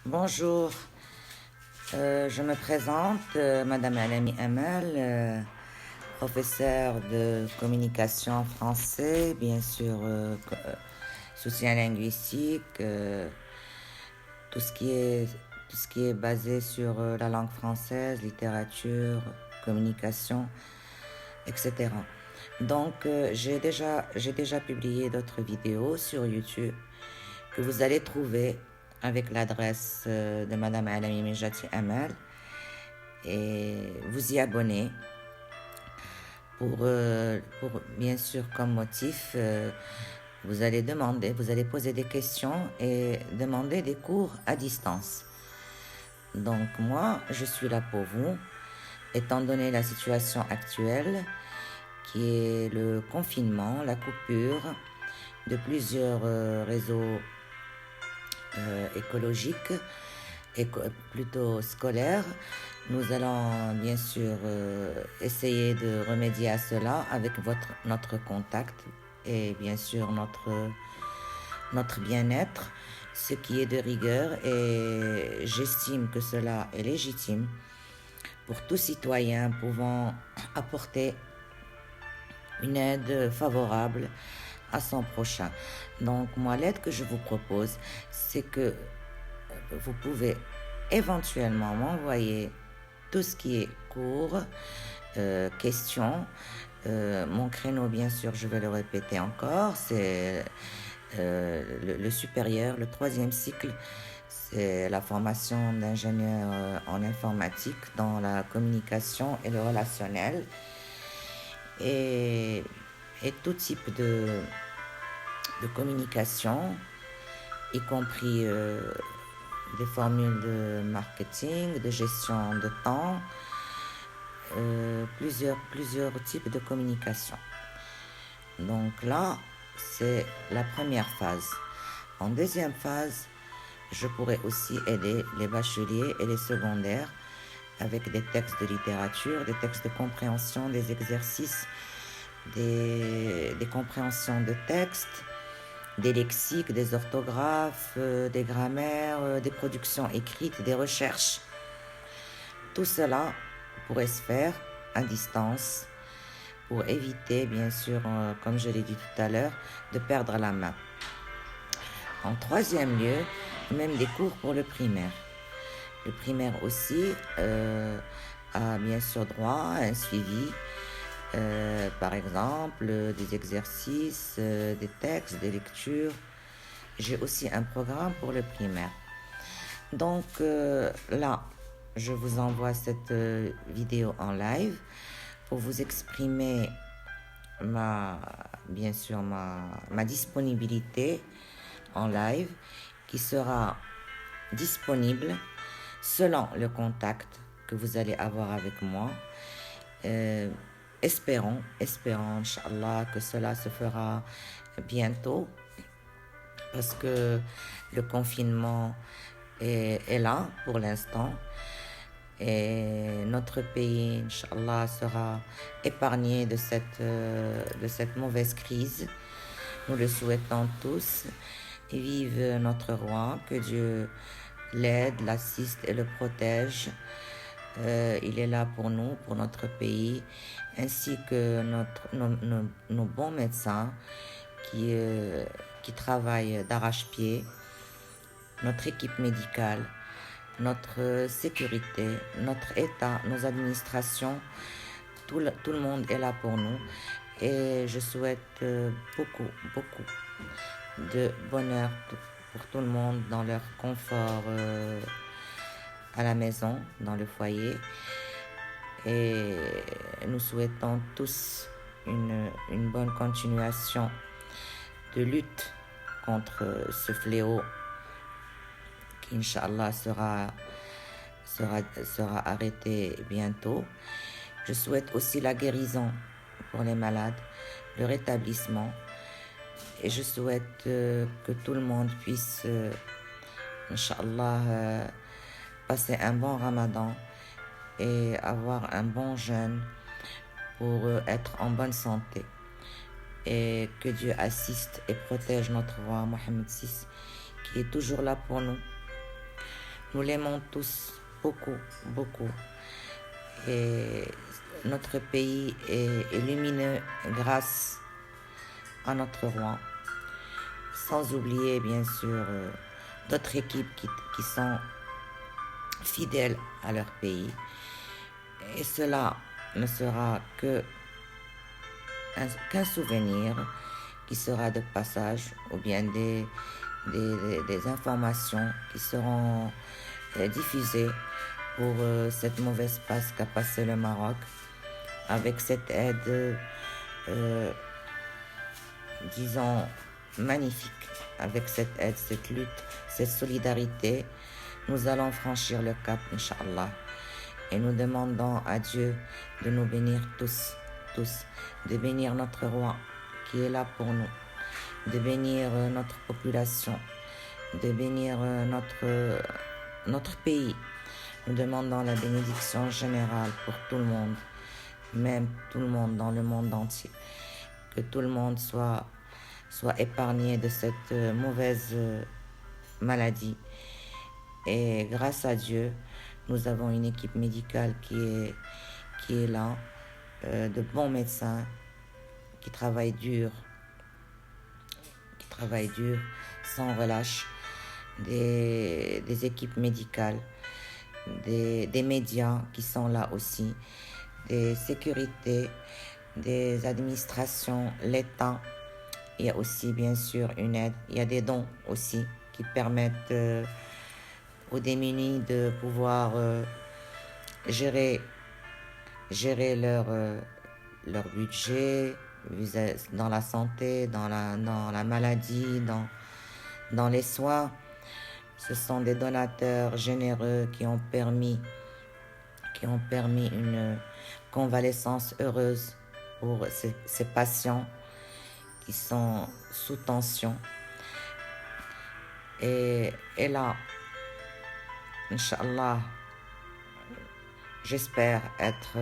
Bonjour, je me présente, Madame Alami Amal, professeure de communication français, bien sûr, soutien linguistique, tout ce qui est basé sur la langue française, littérature, communication, etc. Donc, j'ai déjà publié d'autres vidéos sur YouTube que vous allez trouver avec l'adresse de Madame Alami Mijati Amal et vous y abonner pour bien sûr comme motif vous allez poser des questions et demander des cours à distance. Donc moi je suis là pour vous étant donné la situation actuelle qui est le confinement, la coupure de plusieurs réseaux écologiques et plutôt scolaires. Nous allons bien sûr essayer de remédier à cela avec notre contact et bien sûr notre bien-être, ce qui est de rigueur, et j'estime que cela est légitime pour tout citoyen pouvant apporter une aide favorable à son prochain. Donc moi, l'aide que je vous propose, c'est que vous pouvez éventuellement m'envoyer tout ce qui est cours, questions. Mon créneau, bien sûr, je vais le répéter encore, c'est le supérieur, le 3e cycle. C'est la formation d'ingénieur en informatique dans la communication et le relationnel. Et tout type de communication, y compris des formules de marketing, de gestion de temps, plusieurs types de communication. Donc là, c'est la première phase. En deuxième phase, je pourrais aussi aider les bacheliers et les secondaires avec des textes de littérature, des textes de compréhension, des exercices, des compréhensions de textes, des lexiques, des orthographes, des grammaires, des productions écrites, des recherches. Tout cela pourrait se faire à distance pour éviter, bien sûr, comme je l'ai dit tout à l'heure, de perdre la main. En troisième lieu, même des cours pour le primaire. Le primaire aussi a bien sûr droit à un suivi, par exemple des exercices, des textes, des lectures. J'ai aussi un programme pour le primaire. Donc là, je vous envoie cette vidéo en live pour vous exprimer bien sûr ma disponibilité en live qui sera disponible selon le contact que vous allez avoir avec moi. Espérons, Inch'Allah, que cela se fera bientôt parce que le confinement est là pour l'instant et notre pays, Inch'Allah, sera épargné de cette mauvaise crise. Nous le souhaitons tous. Et vive notre roi, que Dieu l'aide, l'assiste et le protège. Il est là pour nous, pour notre pays, ainsi que nos bons médecins qui travaillent d'arrache-pied, notre équipe médicale, notre sécurité, notre État, nos administrations. Tout le monde est là pour nous. Et je souhaite beaucoup de bonheur pour tout le monde dans leur confort à la maison, dans le foyer. Et nous souhaitons tous une bonne continuation de lutte contre ce fléau qui, Inch'Allah, sera arrêté bientôt. Je souhaite aussi la guérison pour les malades, le rétablissement. Et je souhaite que tout le monde puisse, Inch'Allah, passer un bon Ramadan et avoir un bon jeûne pour être en bonne santé. Et que Dieu assiste et protège notre roi Mohammed VI, qui est toujours là pour nous. Nous l'aimons tous beaucoup, beaucoup. Et notre pays est lumineux grâce à notre roi. Sans oublier, bien sûr, d'autres équipes qui sont fidèles à leur pays. Et cela ne sera qu'un souvenir qui sera de passage ou bien des informations qui seront diffusées pour cette mauvaise passe qu'a passé le Maroc avec cette aide, disons, magnifique. Avec cette aide, cette lutte, cette solidarité, nous allons franchir le cap, Inch'Allah. Et nous demandons à Dieu de nous bénir tous, de bénir notre roi qui est là pour nous, de bénir notre population, de bénir notre pays. Nous demandons la bénédiction générale pour tout le monde, même tout le monde dans le monde entier. Que tout le monde soit épargné de cette mauvaise maladie. Et grâce à Dieu, nous avons une équipe médicale qui est là, de bons médecins qui travaillent dur, sans relâche, des équipes médicales, des médias qui sont là aussi, des sécurités, des administrations, l'État. Il y a aussi bien sûr une aide, il y a des dons aussi qui permettent aux démunis de pouvoir gérer leur budget dans la santé, dans la maladie, dans les soins. Ce sont des donateurs généreux qui ont permis une convalescence heureuse pour ces patients qui sont sous tension. Et là, Inch'Allah, j'espère être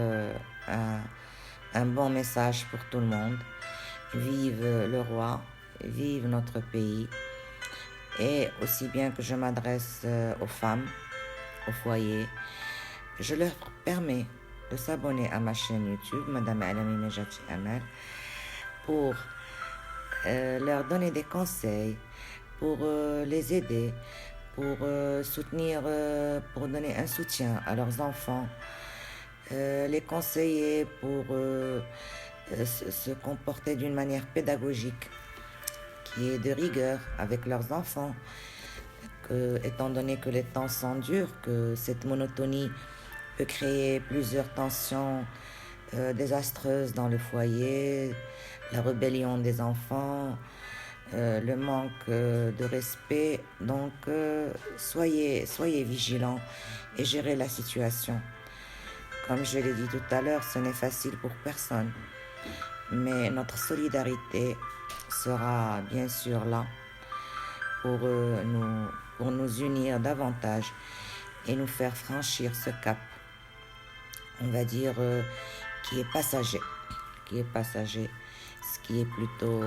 un bon message pour tout le monde. Vive le roi, vive notre pays. Et aussi bien que je m'adresse aux femmes, au foyer, je leur permets de s'abonner à ma chaîne YouTube, Madame Alami Nejati Amal, pour leur donner des conseils, pour les aider, pour soutenir, pour donner un soutien à leurs enfants, les conseiller pour se comporter d'une manière pédagogique, qui est de rigueur avec leurs enfants, étant donné que les temps sont durs, que cette monotonie peut créer plusieurs tensions désastreuses dans le foyer, la rébellion des enfants, le manque de respect. Donc, soyez vigilants et gérez la situation. Comme je l'ai dit tout à l'heure, ce n'est facile pour personne. Mais notre solidarité sera bien sûr là pour nous unir davantage et nous faire franchir ce cap, on va dire, qui est passager, ce qui est plutôt